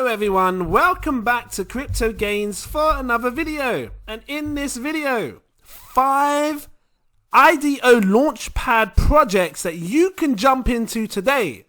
Hello everyone, welcome back to Crypto Gains for another video. And in this video, 5 IDO Launchpad projects that you can jump into today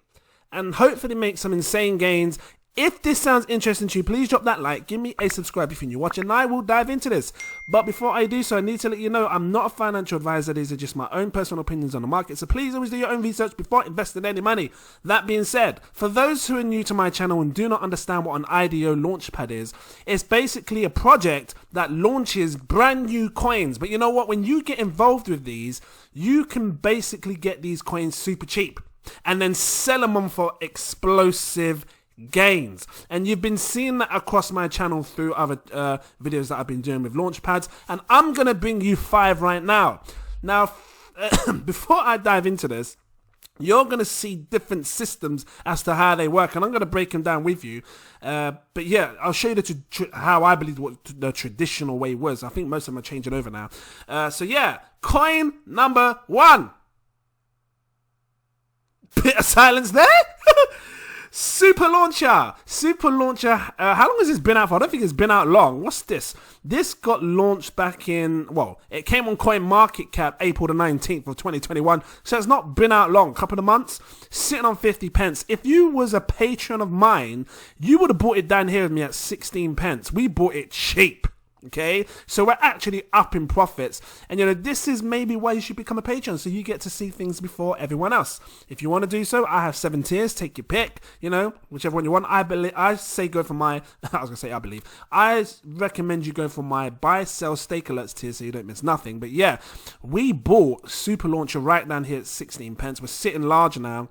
and hopefully make some insane gains. If this sounds interesting to you, please drop that like, give me a subscribe if you're new watching, and I will dive into this. But before I do so, I need to let you know I'm not a financial advisor. These are just my own personal opinions on the market, so please always do your own research before investing any money. That being said, for those who are new to my channel and do not understand what an IDO Launchpad is, it's basically a project that launches brand new coins. But you know what? When you get involved with these, you can basically get these coins super cheap and then sell them on for explosive gains. And you've been seeing that across my channel through other videos that I've been doing with Launchpads, and I'm gonna bring you 5 right now. Before I dive into this, you're gonna see different systems as to how they work, and I'm gonna break them down with you. But yeah, I'll show you how I believe what the traditional way was. I think most of them are changing over now. So yeah, coin number 1. Bit of silence there. Super Launcher. How long has this been out for? I don't think it's been out long. What's this? This got launched back in, well, it came on CoinMarketCap April the 19th of 2021. So it's not been out long, couple of months, sitting on 50 pence. If you was a patron of mine, you would have bought it down here with me at 16 pence. We bought it cheap. Okay, so we're actually up in profits, and you know, this is maybe why you should become a patron, so you get to see things before everyone else. If you want to do so, I have 7 tiers. Take your pick, you know, whichever one you want. I say go for my I recommend you go for my buy, sell, stake alerts tier, so you don't miss nothing. But yeah, we bought Super Launcher right down here at 16 pence. We're sitting larger now.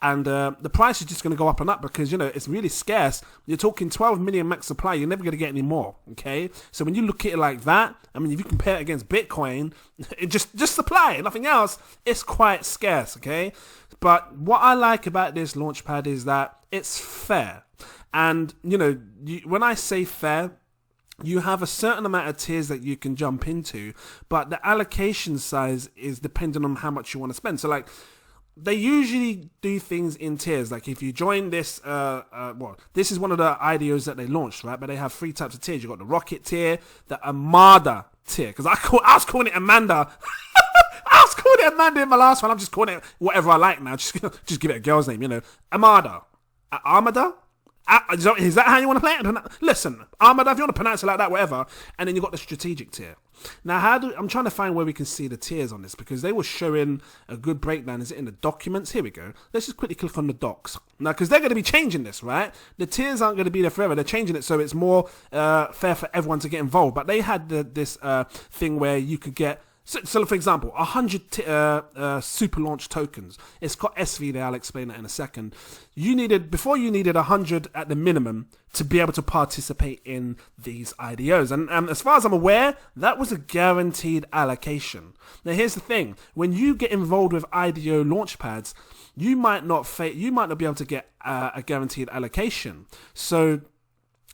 And the price is just going to go up and up because, you know, it's really scarce. You're talking 12 million max supply. You're never going to get any more, okay? So when you look at it like that, I mean, if you compare it against Bitcoin, it just supply, nothing else, it's quite scarce, okay? But what I like about this Launchpad is that it's fair. And, you know, when I say fair, you have a certain amount of tiers that you can jump into, but the allocation size is dependent on how much you want to spend. So, like, they usually do things in tiers. Like if you join this, this is one of the IDOs that they launched, right? But they have 3 types of tiers. You got the Rocket tier, the Armada tier. Because I was calling it Amanda. I was calling it Amanda in my last one. I'm just calling it whatever I like now. Just give it a girl's name, you know. Armada. Armada? Is that how you want to play it? Listen, Armada, if you want to pronounce it like that, whatever. And then you got the strategic tier. Now, I'm trying to find where we can see the tiers on this because they were showing a good breakdown. Is it in the documents? Here we go. Let's just quickly click on the docs. Now, because they're going to be changing this, right? The tiers aren't going to be there forever. They're changing it so it's more fair for everyone to get involved. But they had this thing where you could get, so for example, 100 super launch tokens. It's got SV there. I'll explain that in a second. Before you needed 100 at the minimum to be able to participate in these IDOs. And as far as I'm aware, that was a guaranteed allocation. Now, here's the thing. When you get involved with IDO Launchpads, you might not be able to get a guaranteed allocation. So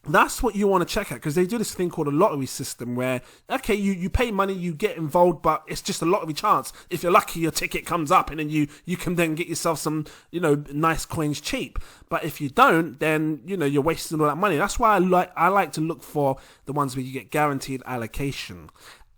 that's what you want to check out, because they do this thing called a lottery system where, okay, you pay money, you get involved, but it's just a lottery chance. If you're lucky, your ticket comes up and then you can then get yourself some, you know, nice coins cheap. But if you don't, then, you know, you're wasting all that money. That's why I like to look for the ones where you get guaranteed allocation.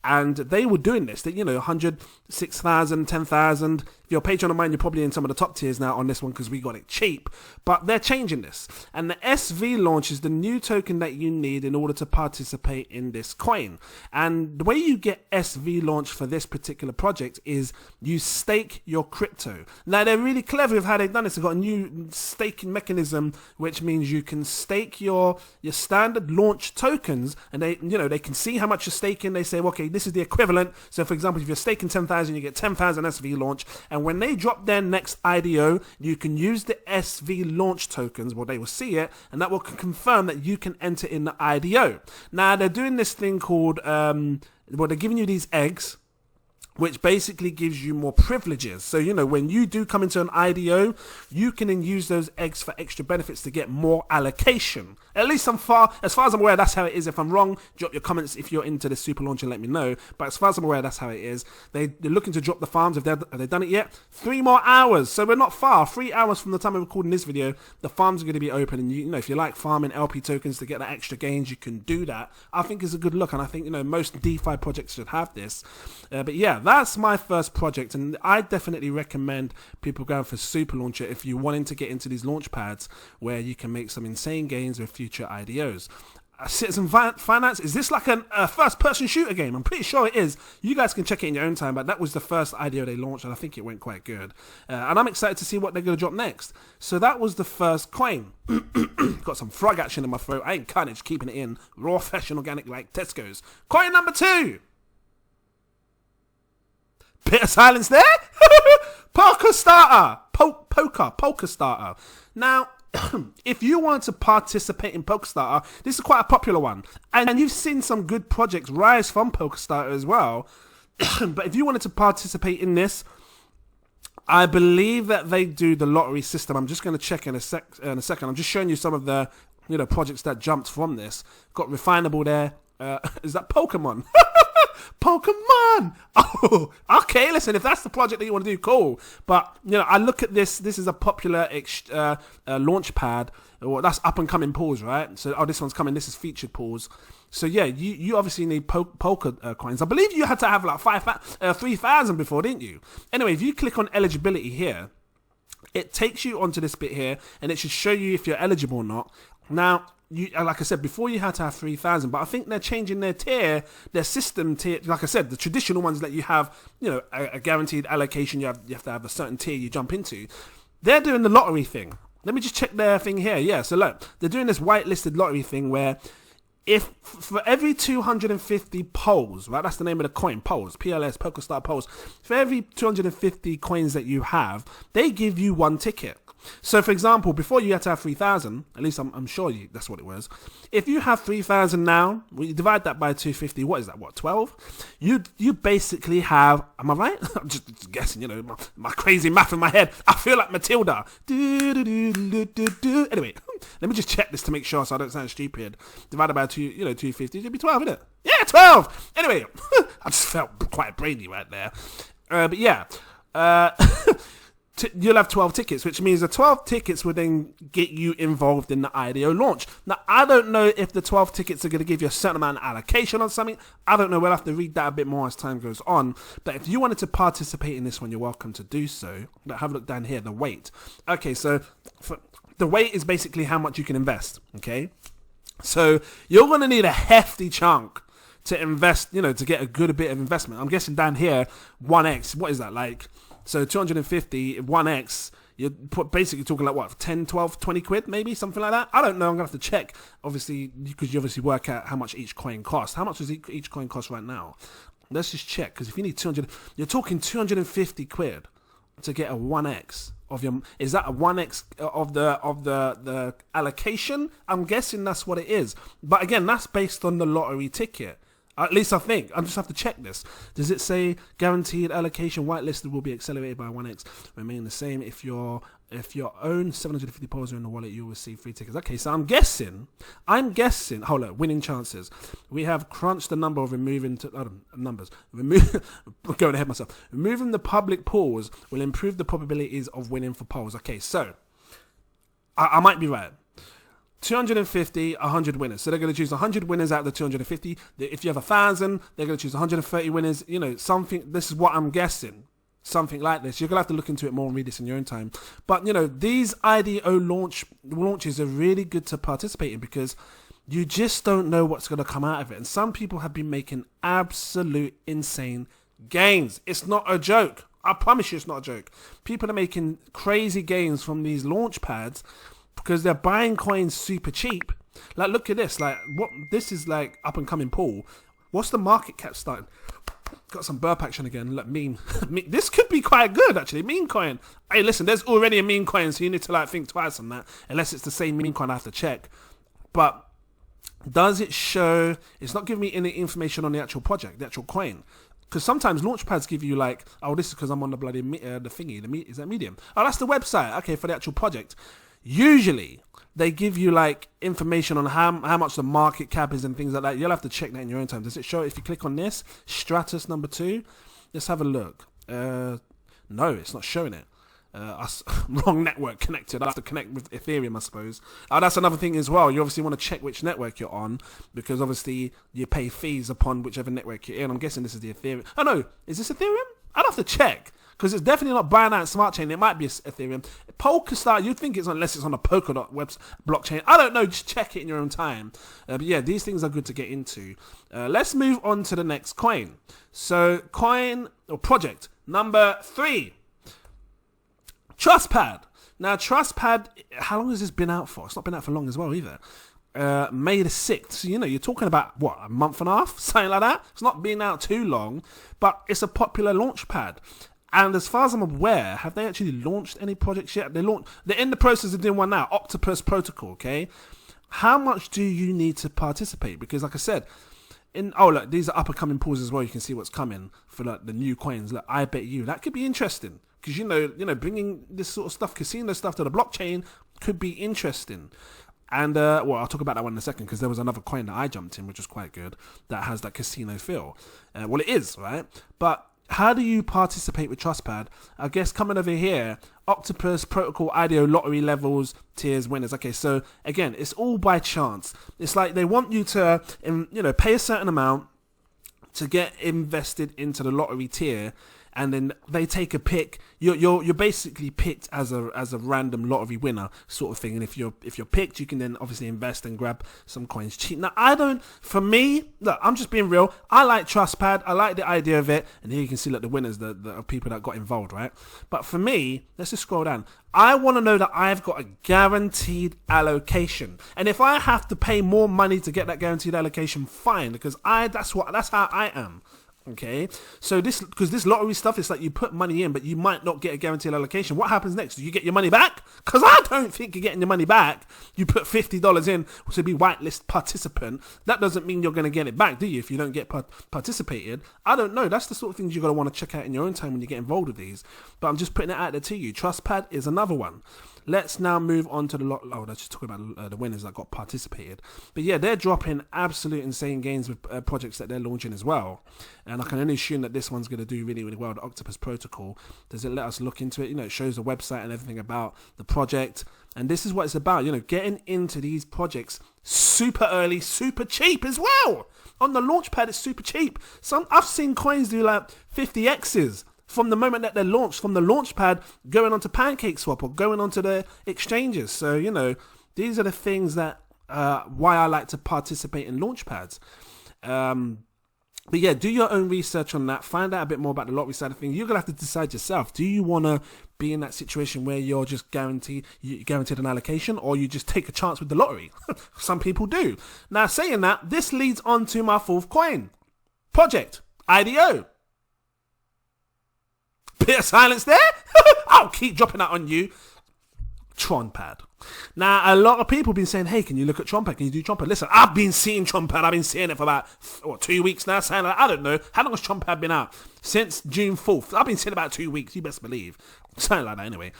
And they were doing this, that, you know, 100, 6,000, 10,000. If you're a patron of mine, you're probably in some of the top tiers now on this one because we got it cheap. But they're changing this. And the SV launch is the new token that you need in order to participate in this coin. And the way you get SV launch for this particular project is you stake your crypto. Now, they're really clever with how they've done this. They've got a new staking mechanism, which means you can stake your standard launch tokens, and they can see how much you're staking. They say, okay, this is the equivalent. So for example, if you're staking 10,000, you get 10,000 SV launch. And when they drop their next IDO, you can use the SV launch tokens, well, they will see it, and that will confirm that you can enter in the IDO. Now, they're doing this thing called, they're giving you these eggs, which basically gives you more privileges. So, you know, when you do come into an IDO, you can then use those eggs for extra benefits to get more allocation. At least as far as I'm aware, that's how it is. If I'm wrong, drop your comments if you're into this super launch and let me know. But as far as I'm aware, that's how it is. They're looking to drop the farms. Have they done it yet? 3 more hours. So we're not far. 3 hours from the time I'm recording this video, the farms are going to be open. And you know, if you like farming LP tokens to get that extra gains, you can do that. I think it's a good look, and I think, you know, most DeFi projects should have this. But yeah, that's my first project, and I definitely recommend people going for Super Launcher if you're wanting to get into these launch pads where you can make some insane gains with future IDOs. Citizen Finance, is this like a first-person shooter game? I'm pretty sure it is. You guys can check it in your own time, but that was the first IDO they launched, and I think it went quite good. And I'm excited to see what they're going to drop next. So that was the first coin. Got some frog action in my throat. I ain't cutting it, just keeping it in. Raw, fresh, and organic like Tesco's. Coin number 2. Bit of silence there. Polkastarter. Polkastarter. Now, if you want to participate in Polkastarter, this is quite a popular one. And you've seen some good projects rise from Polkastarter as well. But if you wanted to participate in this, I believe that they do the lottery system. I'm just going to check in a second. I'm just showing you some of the, you know, projects that jumped from this. Got Refinable there. Is that Pokemon? Pokemon! Oh, okay, listen, if that's the project that you want to do, cool. But, you know, I look at this is a popular Launchpad. Well, that's up-and-coming pools, right? So, oh, this one's coming, this is featured pools. So, yeah, you obviously need Polka coins. I believe you had to have, like, 3,000 before, didn't you? Anyway, if you click on eligibility here, it takes you onto this bit here, and it should show you if you're eligible or not. Now, like I said, before you had to have 3,000, but I think they're changing their system tier. Like I said, the traditional ones that you have, you know, a guaranteed allocation, you have to have a certain tier you jump into. They're doing the lottery thing. Let me just check their thing here. Yeah, so look, they're doing this whitelisted lottery thing where if for every 250 polls, right, that's the name of the coin, polls, PLS, Polkastarter polls, for every 250 coins that you have, they give you 1 ticket. So, for example, before you had to have 3,000, at least I'm sure that's what it was. If you have 3,000 now, well, you divide that by 250, what is that, 12? You basically have, am I right? I'm just guessing, you know, my crazy math in my head. I feel like Matilda. Anyway, let me just check this to make sure so I don't sound stupid. Divided by 250, it'd be 12, isn't it? Yeah, 12! Anyway, I just felt quite brainy right there. But yeah, you'll have 12 tickets, which means the 12 tickets will then get you involved in the IDO launch. Now, I don't know if the 12 tickets are going to give you a certain amount of allocation on something. I don't know. We'll have to read that a bit more as time goes on. But if you wanted to participate in this one, you're welcome to do so. But have a look down here, the weight. Okay, so the weight is basically how much you can invest, okay? So you're going to need a hefty chunk to invest, you know, to get a good bit of investment. I'm guessing down here, 1x, what is that, like? So 250, 1x, you're basically talking like what, 10, 12, 20 quid maybe, something like that? I don't know, I'm going to have to check, obviously, because you obviously work out how much each coin costs. How much does each coin cost right now? Let's just check, because if you need 200, you're talking 250 quid to get a 1x of your, is that a 1x of the allocation? I'm guessing that's what it is. But again, that's based on the lottery ticket. At least I think. I just have to check this. Does it say guaranteed allocation whitelisted will be accelerated by 1x? Remain the same. If your own 750 polls are in the wallet, you'll receive free tickets. Okay, so I'm guessing. Hold on, winning chances. We have crunched the number of removing numbers. I'm going ahead myself. Removing the public polls will improve the probabilities of winning for polls. Okay, so I might be right. 250, 100 winners. So they're going to choose 100 winners out of the 250. If you have 1,000, they're going to choose 130 winners. You know, something, this is what I'm guessing. Something like this. You're going to have to look into it more and read this in your own time. But, you know, these IDO launches are really good to participate in because you just don't know what's going to come out of it. And some people have been making absolute insane gains. It's not a joke. I promise you it's not a joke. People are making crazy gains from these launch pads because they're buying coins super cheap. Like, look at this. Like, what? This is like up and coming pool. What's the market cap starting? Got some burp action again. Look, meme. This could be quite good, actually. Meme coin. Hey, listen, there's already a meme coin, so you need to like think twice on that. Unless it's the same meme coin, I have to check. But does it show? It's not giving me any information on the actual project, the actual coin. Because sometimes launchpads give you like, oh, this is because I'm on the bloody the thingy. Is that Medium? Oh, that's the website. Okay, for the actual project. Usually, they give you like information on how much the market cap is and things like that. You'll have to check that in your own time. Does it show if you click on this Stratus number 2? Let's have a look. No, it's not showing it. Wrong network connected. I have to connect with Ethereum, I suppose. That's another thing as well. You obviously want to check which network you're on, because obviously you pay fees upon whichever network you're in. I'm guessing this is the Ethereum. Oh no, is this Ethereum? I'd have to check, because it's definitely not Binance Smart Chain. It might be Ethereum. Polkastarter, you'd think it's unless it's on a Polkadot web blockchain. I don't know. Just check it in your own time. But yeah, these things are good to get into. Let's move on to the next coin. So coin or project number 3. TrustPad. Now, TrustPad, how long has this been out for? It's not been out for long as well either. May the 6th. So, you're talking about, what, a month and a half? Something like that? It's not been out too long, but it's a popular launchpad. And as far as I'm aware, have they actually launched any projects yet? They're in the process of doing one now, Octopus Protocol, okay? How much do you need to participate? Because like I said, look, these are up-and-coming pools as well. You can see what's coming for like the new coins. Look, I bet you that could be interesting. Because, bringing this sort of stuff, casino stuff to the blockchain could be interesting. And, I'll talk about that one in a second, because there was another coin that I jumped in, which was quite good, that has that casino feel. It is, right? But how do you participate with TrustPad? I guess coming over here, Octopus, Protocol, IDO, lottery levels, tiers, winners. Okay, so, again, it's all by chance. It's like they want you to, pay a certain amount to get invested into the lottery tier, and then they take a pick. You're basically picked as a random lottery winner sort of thing. And if you're picked, you can then obviously invest and grab some coins cheap. Now for me, look, I'm just being real. I like TrustPad. I like the idea of it. And here you can see like the winners, the people that got involved, right? But for me, let's just scroll down. I want to know that I've got a guaranteed allocation. And if I have to pay more money to get that guaranteed allocation, fine, because that's how I am. Okay, so because this lottery stuff, it's like you put money in, but you might not get a guaranteed allocation. What happens next? Do you get your money back? Because I don't think you're getting your money back. You put $50 in to be whitelist participant. That doesn't mean you're going to get it back, do you? If you don't get participated, I don't know. That's the sort of things you're going to want to check out in your own time when you get involved with these. But I'm just putting it out there to you. TrustPad is another one. Let's now move on to let's just talk about the winners that got participated. But yeah, they're dropping absolute insane gains with projects that they're launching as well. And I can only assume that this one's going to do really, really well. The Octopus Protocol. Does it let us look into it? It shows the website and everything about the project. And this is what it's about, getting into these projects super early, super cheap as well. On the Launchpad, it's super cheap. I've seen coins do like 50x's. From the moment that they're launched, from the Launchpad going onto PancakeSwap or going onto the exchanges. So, these are the things that why I like to participate in Launchpads. But yeah, do your own research on that. Find out a bit more about the lottery side of things. You're going to have to decide yourself. Do you want to be in that situation where you're just guaranteed an allocation, or you just take a chance with the lottery? Some people do. Now, saying that, this leads on to my 4th coin. Project IDO. Bit of silence there. I'll keep dropping that on you. TronPad. Now, a lot of people have been saying, hey, can you look at TronPad? Can you do TronPad? Listen, I've been seeing TronPad. I've been seeing it for about 2 weeks now. Saying I don't know. How long has TronPad been out? Since June 4th. I've been seeing it about 2 weeks. You best believe. Something like that anyway.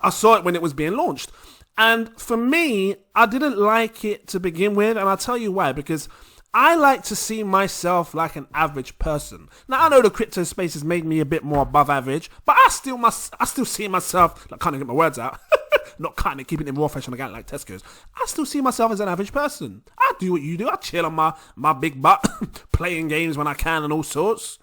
I saw it when it was being launched. And for me, I didn't like it to begin with. And I'll tell you why. Because I like to see myself like an average person. Now, I know the crypto space has made me a bit more above average, but I still see myself, like, can't get my words out, not kind of keeping it raw fresh on the gang like Tesco's. I still see myself as an average person. I do what you do. I chill on my big butt, playing games when I can and all sorts.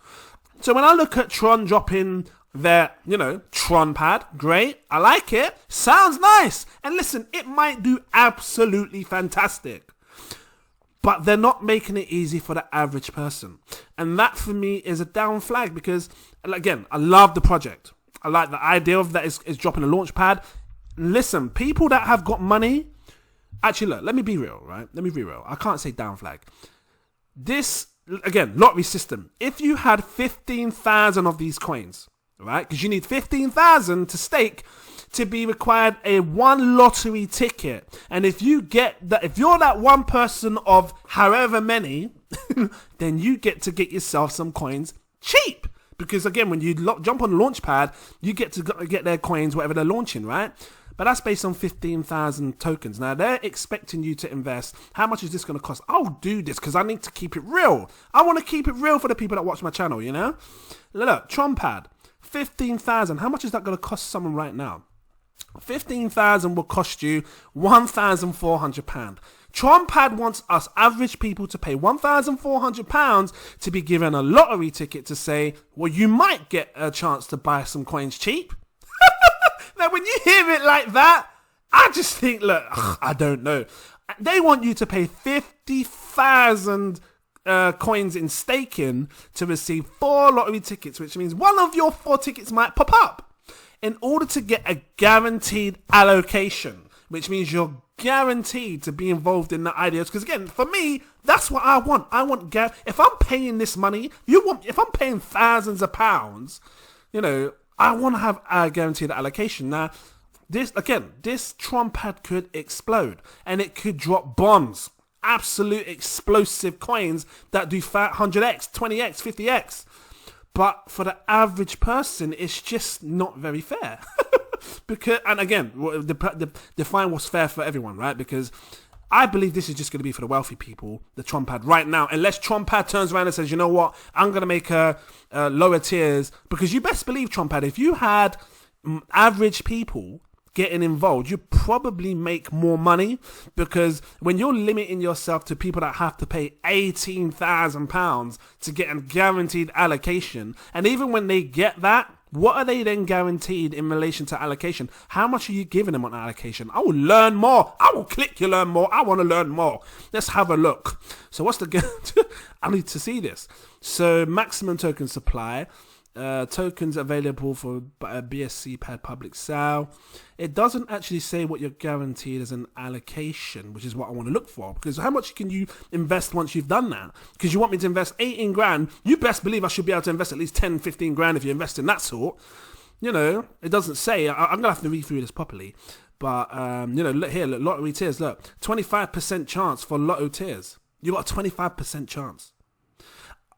So when I look at Tron dropping their, TronPad, great. I like it. Sounds nice. And listen, it might do absolutely fantastic. But they're not making it easy for the average person. And that, for me, is a down flag because, again, I love the project. I like the idea of that is dropping a Launchpad. Listen, people that have got money... Actually, look, let me be real, right? Let me be real. I can't say down flag. This, again, lottery system. If you had 15,000 of these coins, right? Because you need 15,000 to stake to be required a one lottery ticket. And if you get that, if you're that one person of however many, then you get to get yourself some coins cheap. Because again, when you jump on Launchpad, you get to get their coins, whatever they're launching, right? but that's based on 15,000 tokens. Now, they're expecting you to invest. How much is this going to cost? I'll do this because I need to keep it real. I want to keep it real for the people that watch my channel, you know? Look, TronPad, 15,000. How much is that going to cost someone right now? 15,000 will cost you £1,400. TronPad wants us average people to pay £1,400 to be given a lottery ticket to say, well, you might get a chance to buy some coins cheap. Now, when you hear it like that, I just think, look, I don't know. They want you to pay 50,000 coins in staking to receive 4 lottery tickets, which means one of your 4 tickets might pop up, in order to get a guaranteed allocation, which means you're guaranteed to be involved in the ideas. Because again, for me, that's what I want. I want if I'm paying this money, if I'm paying thousands of pounds, you know, I want to have a guaranteed allocation. Now, this TronPad could explode, and it could drop bombs, absolute explosive coins that do 100x, 20x, 50x. But for the average person, it's just not very fair. Because, and again, define what's fair for everyone, right? Because I believe this is just going to be for the wealthy people, the TronPad right now. Unless TronPad turns around and says, you know what, I'm going to make a lower tiers. Because you best believe, TronPad, if you had average people getting involved, you probably make more money, because when you're limiting yourself to people that have to pay £18,000 to get a guaranteed allocation, and even when they get that, what are they then guaranteed in relation to allocation? How much are you giving them on allocation? I will learn more. I will click you learn more. I want to learn more. Let's have a look. So what's the I need to see this. So maximum token supply. Tokens available for BSC pad public sale. It doesn't actually say what you're guaranteed as an allocation, which is what I want to look for, because how much can you invest once you've done that? Because you want me to invest 18 grand, you best believe I should be able to invest at least 10, 15 grand if you invest in that sort. You know, it doesn't say. I'm gonna have to read through this properly, but you know, look here, look, lottery tiers, look, 25% chance for lotto tiers. You got a 25% chance.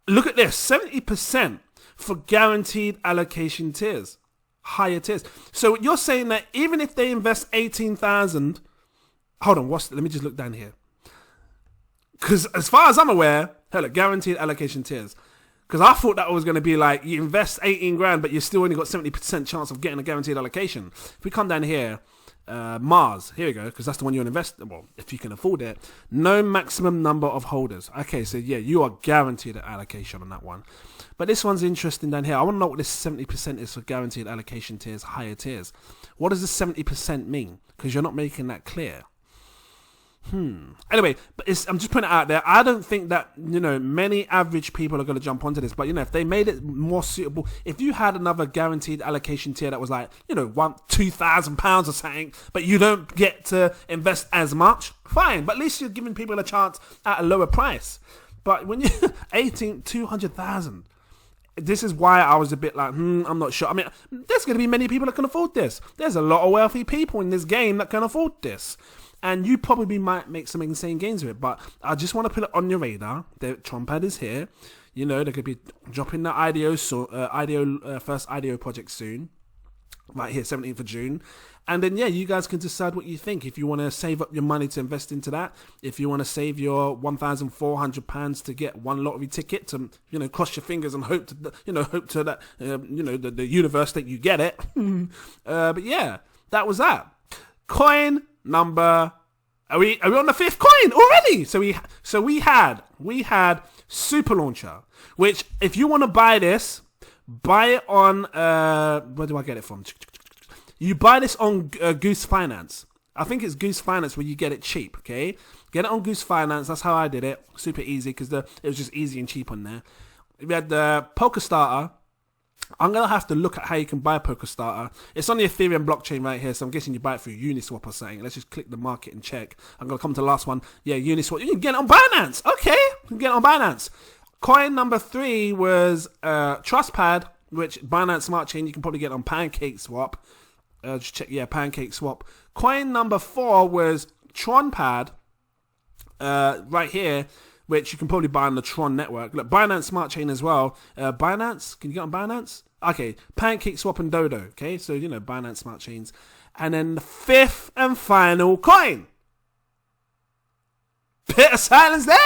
Look at this, 70% for guaranteed allocation tiers, higher tiers. So you're saying that even if they invest 18,000, hold on, let me just look down here. Because as far as I'm aware, look, guaranteed allocation tiers. Because I thought that was going to be like, you invest 18 grand, but you still only got 70% chance of getting a guaranteed allocation. If we come down here, Mars, here we go, because that's the one you're investing, well, if you can afford it. No maximum number of holders. Okay, so yeah, you are guaranteed an allocation on that one. But this one's interesting down here. I want to know what this 70% is for guaranteed allocation tiers, higher tiers. What does the 70% mean? Because you're not making that clear. Anyway, but I'm just putting it out there. I don't think that, you know, many average people are going to jump onto this. But, you know, if they made it more suitable, if you had another guaranteed allocation tier that was like, you know, £2,000 or something, but you don't get to invest as much, fine. But at least you're giving people a chance at a lower price. But when you 200,000, this is why I was a bit like, I'm not sure. I mean, there's going to be many people that can afford this. There's a lot of wealthy people in this game that can afford this. And you probably might make some insane gains with it. But I just want to put it on your radar. The TronPad is here. You know, they could be dropping the first IDO project soon. Right here, 17th of June. And then, yeah, you guys can decide what you think. If you want to save up your money to invest into that. If you want to save your £1,400 to get one lottery ticket to, you know, cross your fingers and hope to that, the universe that you get it. But yeah, that was that. Coin number, are we on the 5th coin already? So we had Super Launcher, which if you want to buy this, buy it on where do I get it from? You buy this on Goose Finance. I think it's Goose Finance where you get it cheap. Okay, get it on Goose Finance. That's how I did it. Super easy because it was just easy and cheap on there. We had the Polkastarter. I'm going to have to look at how you can buy Polkastarter. It's on the Ethereum blockchain right here, so I'm guessing you buy it through Uniswap or something. Let's just click the market and check. I'm going to come to the last one. Yeah, Uniswap. You can get it on Binance. Okay, you can get it on Binance. Coin number 3 was TrustPad, which Binance Smart Chain, you can probably get on PancakeSwap. Just check, yeah, PancakeSwap. Coin number 4 was TronPad, right here, which you can probably buy on the Tron network. Look, Binance Smart Chain as well. Binance, can you get on Binance? Okay, PancakeSwap and Dodo. Okay, so, you know, Binance Smart Chains. And then the fifth and final coin. Bit of silence there.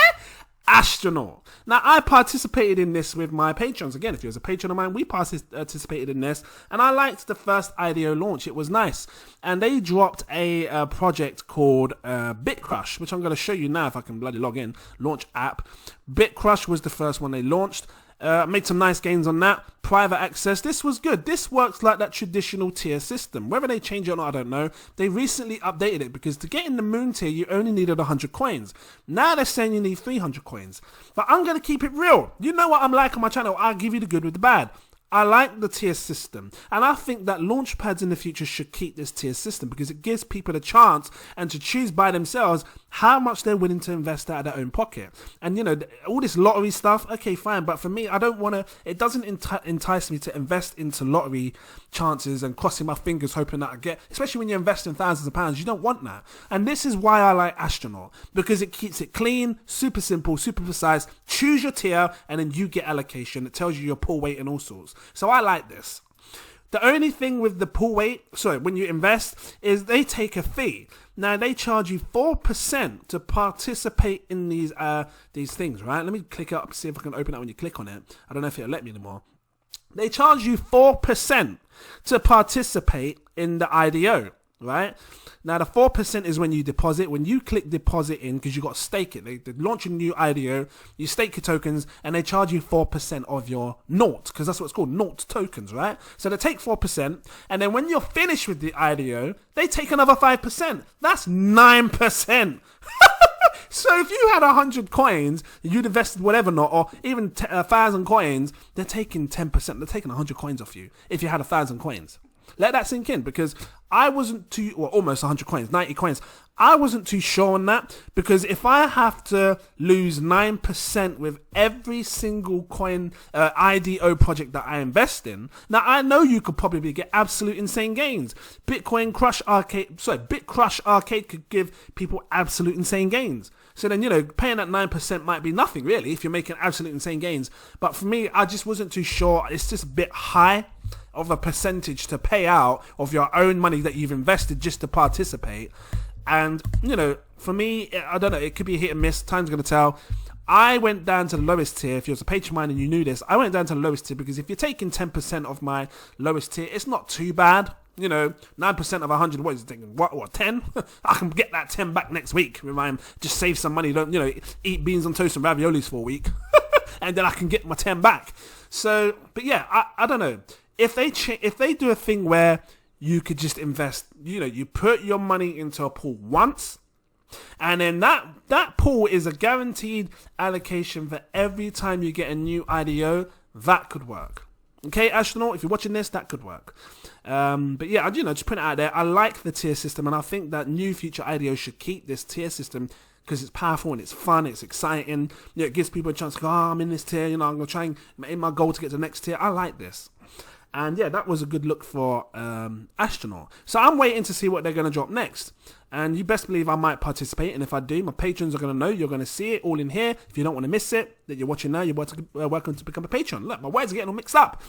Astronaut. Now, I participated in this with my patrons. Again, if you was a patron of mine, we participated in this. And I liked the first IDO launch. It was nice. And they dropped a project called BitCrush, which I'm going to show you now if I can bloody log in. Launch app. BitCrush was the first one they launched. Made some nice gains on that. Private access. This was good. This works like that traditional tier system. Whether they change it or not, I don't know. They recently updated it because to get in the moon tier, you only needed 100 coins. Now they're saying you need 300 coins. But I'm going to keep it real. You know what I'm like on my channel. I'll give you the good with the bad. I like the tier system, and I think that Launchpads in the future should keep this tier system because it gives people a chance and to choose by themselves how much they're willing to invest out of their own pocket. And you know, all this lottery stuff, okay, fine, but for me, I don't want to, it doesn't entice me to invest into lottery chances and crossing my fingers hoping that I get, especially when you're investing thousands of pounds, you don't want that. And this is why I like Astronaut, because it keeps it clean, super simple, super precise. Choose your tier and then you get allocation. It tells you your pull weight and all sorts. So I like this. The only thing with the pull weight, when you invest, is they take a fee. Now they charge you 4% to participate in these things, right? Let me click up, see if I can open that when you click on it. I don't know if it'll let me anymore. They charge you 4% to participate in the IDO, right? Now the 4% is when you deposit. When you click deposit in, because you got to stake it. They launch a new IDO, you stake your tokens, and they charge you 4% of your naught, because that's what it's called, naught tokens, right? So they take 4%, and then when you're finished with the IDO, they take another 5%. That's 9%. So if you had 100 coins, you'd invested whatever not, or even 1,000 coins, they're taking 10%. They're taking 100 coins off you if you had 1,000 coins. Let that sink in, because I wasn't too, well, almost 100 coins, 90 coins. I wasn't too sure on that, because if I have to lose 9% with every single coin IDO project that I invest in, now I know you could probably get absolute insane gains. BitCrush Arcade could give people absolute insane gains. So then, you know, paying that 9% might be nothing really if you're making absolute insane gains. But for me, I just wasn't too sure. It's just a bit high of a percentage to pay out of your own money that you've invested just to participate. And, you know, for me, I don't know, it could be a hit and miss. Time's going to tell. I went down to the lowest tier. If you was a patron of mine and you knew this, I went down to the lowest tier because if you're taking 10% of my lowest tier, it's not too bad. You know, 9% of 100, what is it thinking? What, 10? I can get that 10 back next week. Just save some money, don't, you know, eat beans on toast and raviolis for a week. And then I can get my 10 back. So, but yeah, I don't know. If they do a thing where you could just invest, you know, you put your money into a pool once, and then that pool is a guaranteed allocation for every time you get a new IDO, that could work. Okay, Astronaut, if you're watching this, that could work. But yeah, you know, just put it out there. I like the tier system, and I think that new future IDOs should keep this tier system because it's powerful and it's fun, it's exciting. You know, it gives people a chance to go, I'm in this tier, you know, I'm going to try and make my goal to get to the next tier. I like this. And yeah, that was a good look for Astronaut. So I'm waiting to see what they're going to drop next. And you best believe I might participate. And if I do, my patrons are going to know. You're going to see it all in here. If you don't want to miss it, that you're watching now, you're welcome to become a patron. Look, my words are getting all mixed up.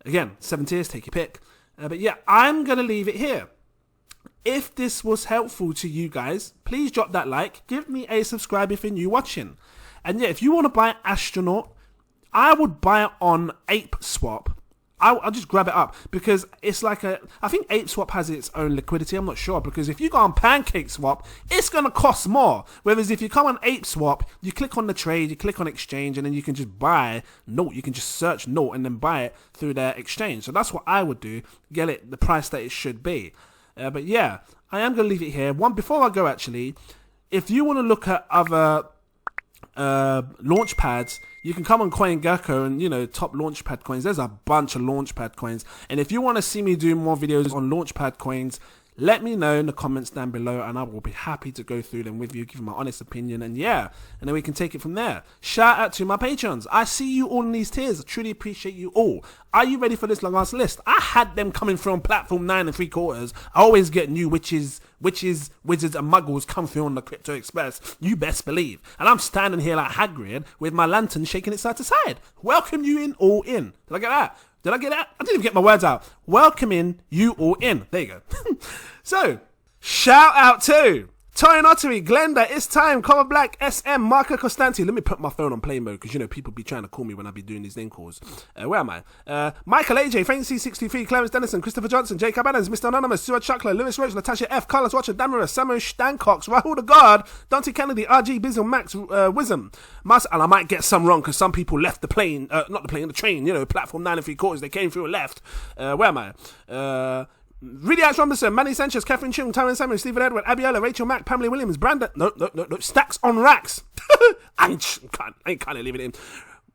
Again, 7 tiers, take your pick. But yeah, I'm going to leave it here. If this was helpful to you guys, please drop that like. Give me a subscribe if you're new watching. And yeah, if you want to buy Astronaut, I would buy it on ApeSwap. I'll just grab it up because it's like I think ApeSwap has its own liquidity. I'm not sure because if you go on PancakeSwap, it's going to cost more. Whereas if you come on ApeSwap, you click on the trade, you click on exchange, and then you can just buy Note. You can just search Note and then buy it through their exchange. So that's what I would do, get it the price that it should be. But yeah, I am going to leave it here. Before I go actually, if you want to look at other launchpads, you can come on CoinGecko and, you know, top launchpad coins. There's a bunch of launchpad coins. And if you want to see me do more videos on launchpad coins, let me know in the comments down below and I will be happy to go through them with you, give my honest opinion, and yeah, and then we can take it from there. Shout out to my patrons. I see you all in these tiers. I truly appreciate you all. Are you ready for this long ass list? I had them coming from platform 9 3/4. I always get new witches, wizards and muggles come through on the Crypto Express. You best believe. And I'm standing here like Hagrid with my lantern shaking it side to side. Welcome you in all in. Did I get that? Did I get that? I didn't even get my words out. Welcoming you all in. There you go. So, shout out to Toyin Ottery, Glenda, It's Time, Cover Black, SM, Marco Costanti. Let me put my phone on play mode because, people be trying to call me when I be doing these name calls. Where am I? Michael AJ, Fancy 63, Clarence Dennison, Christopher Johnson, Jacob Adams, Mr. Anonymous, Stuart Chuckler, Lewis Roach, Natasha F, Carlos Watcher, Damaris, Samuel Stancox, Rahul the God, Dante Kennedy, RG, Bizzle, Max, Wisdom, and I might get some wrong because some people left the plane, not the plane, the train, platform 9 3/4, they came through and left. Where am I? Really Alex Robinson, Manny Sanchez, Catherine Chung, Tyron Samuel, Stephen Edward, Abiola, Rachel Mack, Pamela Williams, Brandon. No. Stacks on racks. I ain't kind of leaving it in.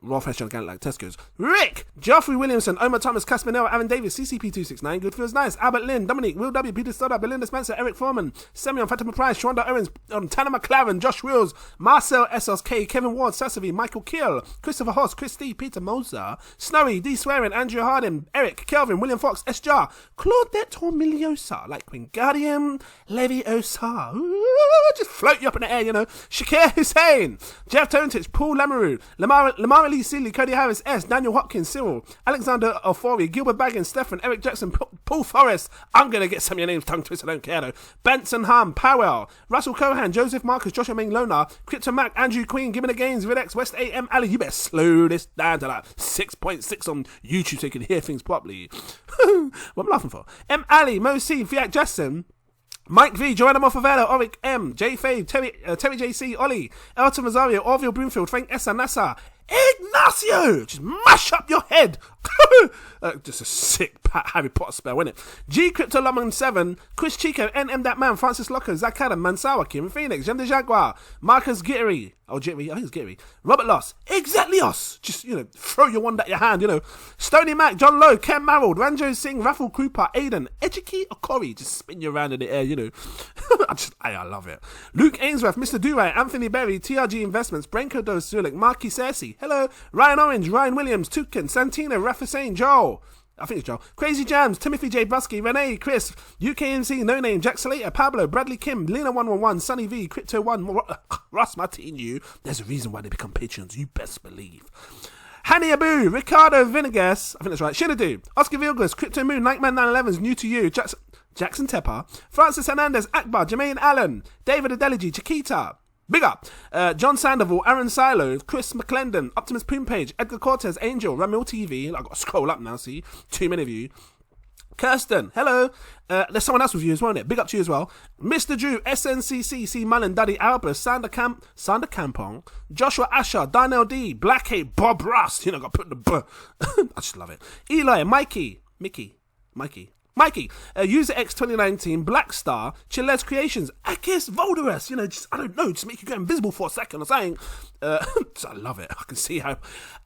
Rolf Heston again like Tesco's. Rick, Geoffrey Williamson, Omar Thomas, Caspanel, Aaron Davis, CCP269, Good Feels Nice, Albert Lynn, Dominic, Will W, Peter Stoddard, Belinda Spencer, Eric Foreman, Semyon, Fatima Price, Shonda Owens, Tanner McLaren, Josh Wills, Marcel SLK, Kevin Ward, Sassavy, Michael Keel, Christopher Hoss, Christy, Peter Moser, Snowy, D. Swearing, Andrew Hardin, Eric, Kelvin, William Fox, S. Jar, Claudette Tormiliosa, like Wingardium Leviosa. Just float you up in the air, Shakir Hussein, Jeff Tontich, Paul Lamoureux, Lamar Lee Seeley, Cody Harris, S, Daniel Hopkins, Cyril, Alexander Ofori, Gilbert Baggins, Stefan, Eric Jackson, Paul Forrest. I'm going to get some of your names tongue twisted, I don't care though. Benson Ham, Powell, Russell Cohan, Joseph Marcus, Joshua Ming Lona, Crypto Mac, Andrew Queen, Given the Gains, Videx, West AM, Ali. You better slow this down to like 6.6 on YouTube so you can hear things properly. What am I laughing for? M. Ali, Mo C, Fiat Jackson, Mike V, Joanna Mofavella, Oric M, J Fave, Terry JC, Ollie, Elton Rosario, Orville Broomfield, Frank Essa, Nassa, Ignacio! Just mash up your head! Just a sick Harry Potter spell, isn't it? G Crypto Lemon 7, Chris Chico, NM That Man, Francis Locker, Zach Adam, Mansawa, Kim Phoenix, Jem de Jaguar, Marcus Gittery, I think it's Gittery, Robert Loss, Exactlios! Just, throw your wand at your hand, Stony Mac, John Lowe, Ken Marrold, Ranjo Singh, Raffle Cooper, Aiden, Eduki Okori, just spin you around in the air, I love it. Luke Ainsworth, Mr. Duray, Anthony Berry, TRG Investments, Branko Dos Zulik, Marky Cersei, hello, Ryan Orange, Ryan Williams, Tukin, Santino, Rafa Sain, Joel, I think it's Joel, Crazy Jams, Timothy J. Busky, Renee, Chris, UKMC, No Name, Jack Slater, Pablo, Bradley Kim, Lena 111, Sunny V, Crypto 1, Ross Martin, there's a reason why they become patrons, you best believe. Hanny Abu, Ricardo Vinegas, I think that's right, Shinadu, Oscar Vilgas, Crypto Moon, Nightman 911's New to You, Jackson Tepper, Francis Hernandez, Akbar, Jermaine Allen, David Adeliji, Chiquita, Big up, John Sandoval, Aaron Silo, Chris McClendon, Optimus Poompage, Edgar Cortez, Angel, Ramil TV, I've got to scroll up now, see, too many of you, Kirsten, hello, there's someone else with you as well, isn't it? Big up to you as well, Mr. Drew, SNCC, C. Mullen, Daddy Albert, Sander Campong, Joshua Asher, Darnell D, Blackhead, Bob Ross, got to put the I just love it, Eli, Mikey, User X 2019, Black Star, Chiles Creations, Akis Voldorus, I don't know, just make you go invisible for a second or something. I love it. I can see how.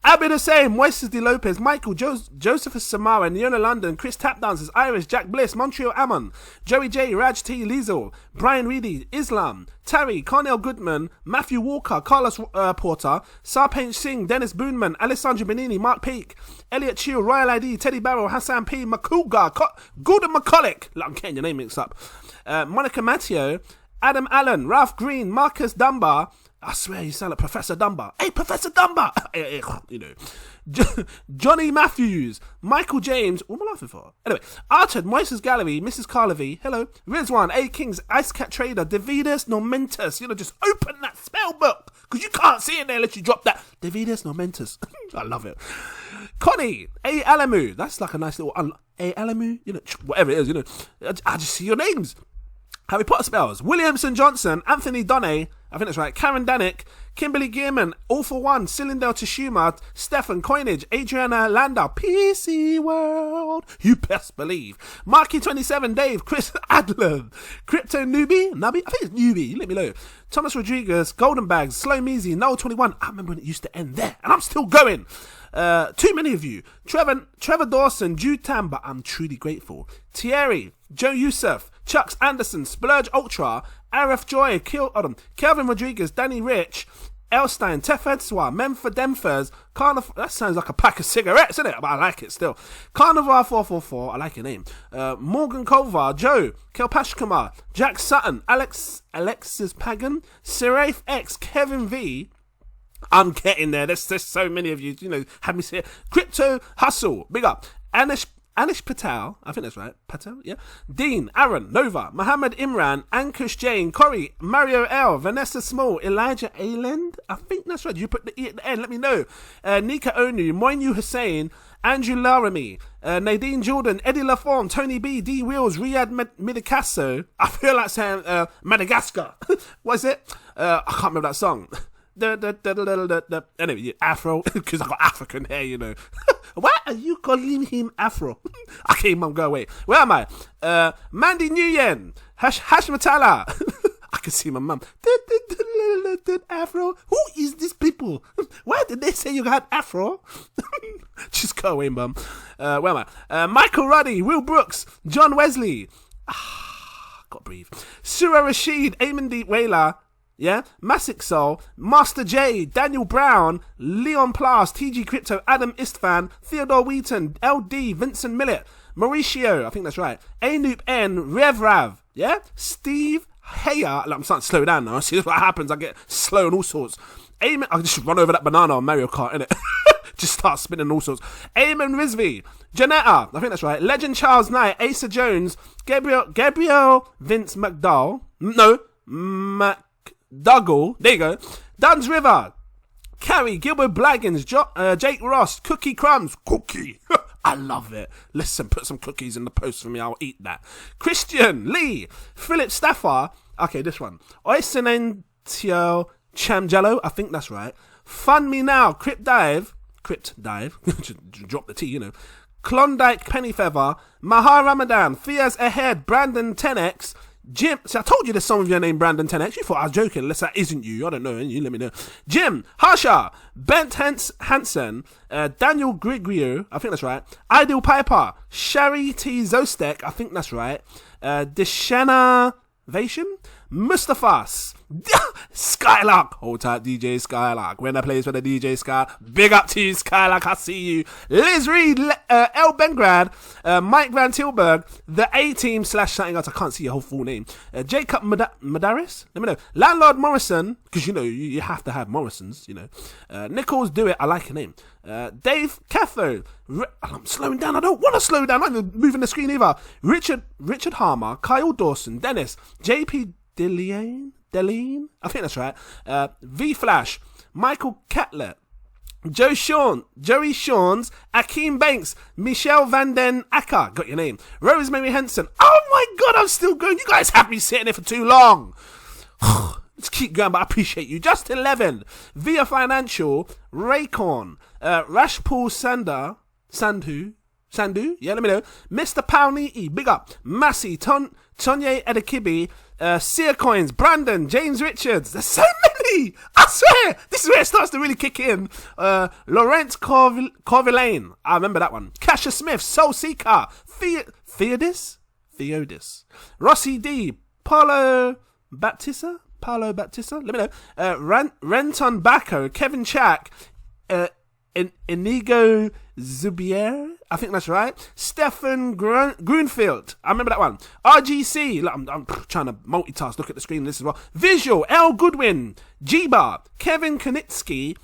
Abby the same, Moises de Lopez, Michael, Josephus Samara, Neona London, Chris Tapdancers, Iris, Jack Bliss, Montreal Ammon, Joey J, Raj T, Liesel, Brian Reedy, Islam, Terry, Cornell Goodman, Matthew Walker, Carlos Porter, Sarpanch Singh, Dennis Boonman, Alessandro Benini, Mark Peake, Elliot Chiu, Royal ID, Teddy Barrow, Hassan P, Makuga, Gordon McCulloch, I'm getting your name mixed up, Monica Matteo, Adam Allen, Ralph Green, Marcus Dunbar, I swear you sound like Professor Dunbar. Hey, Professor Dunbar! Johnny Matthews, Michael James, what am I laughing for? Anyway, Archard, Moises Gallery, Mrs. Carlevy, hello, Rizwan, A. Kings, Ice Cat Trader, Davidas Nomentus, just open that spell book, because you can't see it there unless you drop that. Davidas Nomentus. I love it. Connie, A. Alamu, that's like a nice little, A. Alamu, whatever it is, I just see your names. Harry Potter spells. Williamson Johnson, Anthony Donne, I think that's right, Karen Danick, Kimberly Gearman, All for One, Cylindel Tashuma, Stefan Coinage, Adriana Landau, PC World, you best believe, Marky27, Dave, Chris Adler, Crypto Newbie, I think it's Newbie, let me know, Thomas Rodriguez, Golden Bags, Slow Measy, Noel 21, I remember when it used to end there, and I'm still going. Too many of you. Trevor Dawson, Jude Tam, I'm truly grateful. Thierry, Joe Youssef, Chucks Anderson, Splurge Ultra, Arif Joy, Kelvin Rodriguez, Danny Rich, Elstein, Tefedswa, Memphis Demphers, Carnival, that sounds like a pack of cigarettes, isn't it? But I like it still. Carnival 444, I like your name. Morgan Kovar, Joe, Kelpashkumar, Jack Sutton, Alexis Pagan, Siraif X, Kevin V, I'm getting there. There's so many of you, have me say it. Crypto Hustle, big up. Anish Patel, I think that's right. Patel, yeah. Dean, Aaron, Nova, Mohammed Imran, Ankush Jain, Corey, Mario L, Vanessa Small, Elijah Ayland. I think that's right. You put the E at the end. Let me know. Nika Onu, Moinu Hussein, Andrew Laramie, Nadine Jordan, Eddie Lafont, Tony B, D Wheels, Riyad Midikasso. I feel like saying Madagascar. What is it? I can't remember that song. Anyway, Afro, because I got African hair, Why are you calling him Afro? Okay, mum, go away. Where am I? Mandy Nguyen, Hashmatala. I can see my mum. Afro. Who is these people? Why did they say you got Afro? Just go away, mum. Where am I? Michael Ruddy, Will Brooks, John Wesley. Gotta breathe. Surah Rashid, Eamon Deep Whaler. Yeah, Massic Soul, Master J, Daniel Brown, Leon Plas, TG Crypto, Adam Istvan, Theodore Wheaton, LD, Vincent Millett, Mauricio, I think that's right, Anoop N, Rev Rav, yeah, Steve Heya, I'm starting to slow down now, see what happens, I get slow and all sorts. Eamon, I just run over that banana on Mario Kart, innit? Just start spinning all sorts. Eamon Rizvi, Janetta, I think that's right, Legend Charles Knight, Asa Jones, Gabriel Vince McDowell, Dougal, there you go. Duns River, Carrie, Gilbert Blaggins, Jake Ross, Cookie Crumbs, Cookie. I love it. Listen, put some cookies in the post for me. I'll eat that. Christian Lee, Philip Stafford. Okay, this one. Oisenentio Chamjello. I think that's right. Fund Me Now, Crypt Dive. Drop the T, Klondike Pennyfeather, Mahar Ramadan, Fiaz Ahead, Brandon 10X. Jim, see, I told you there's someone with your name Brandon 10X. You thought I was joking, unless that isn't you. I don't know, you let me know. Jim, Harsha, Bent Hansen, Daniel Grigrio, I think that's right. Ideal Piper, Shari T. Zostek, I think that's right. Deshana Vation, Mustafas, Skylark, hold tight DJ Skylark, when I play for the DJ Sky, big up to you Skylark, I see you. Liz Reed, El Bengrad, Mike Van Tilburg, the A-Team / something else, I can't see your whole full name, Jacob Madaris, let me know, Landlord Morrison, because you have to have Morrisons, Nichols Do It, I like your name, Dave Catho, I'm slowing down, I don't want to slow down, I'm not even moving the screen either, Richard Harmer, Kyle Dawson, Dennis, JP Deline, I think that's right. V Flash, Michael Catlett, Joey Shawns, Akeem Banks, Michelle Van Den Acker, got your name. Rosemary Henson. Oh my God, I'm still going. You guys have me sitting there for too long. Let's keep going, but I appreciate you. Just 11. Via Financial, Raycorn, Rashpool Sandu, yeah, let me know. Mr. Pawnee, big up. Massey, Tonye Edekibi, Sear Coins, Brandon, James Richards. There's so many! I swear! This is where it starts to really kick in. Laurent Corvillane. I remember that one. Kasha Smith, Soul Seeker, Theodis? Rossi D, Paulo Baptista, let me know. Renton Bacco, Kevin Chack, Inigo Zubier, I think that's right. Stefan Grunfield, I remember that one. RGC, I'm trying to multitask, look at the screen this as well. Visual, L Goodwin, G-Bar, Kevin Konitsky,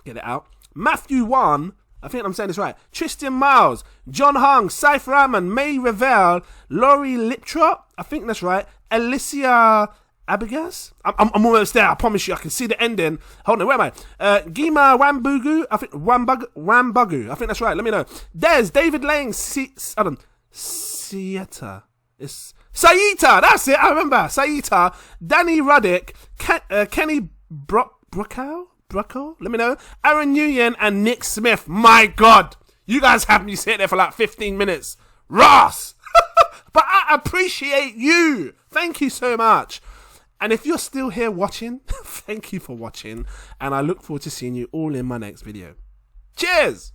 get it out. Matthew Wan, I think I'm saying this right. Tristan Miles, John Hung, Saif Rahman, May Revel, Laurie Liptrop, I think that's right. Alicia Abigas? I'm almost there, I promise you, I can see the ending. Hold on, where am I? Gima Wambugu, I think, Wambugu, I think that's right, let me know. Des, David Lang, Sieta. It's Saita, that's it, I remember. Saita, Danny Ruddick, Kenny Brockow, let me know. Aaron Nguyen and Nick Smith. My God, you guys have me sit there for like 15 minutes. Ross! But I appreciate you. Thank you so much. And if you're still here watching, thank you for watching. And I look forward to seeing you all in my next video. Cheers!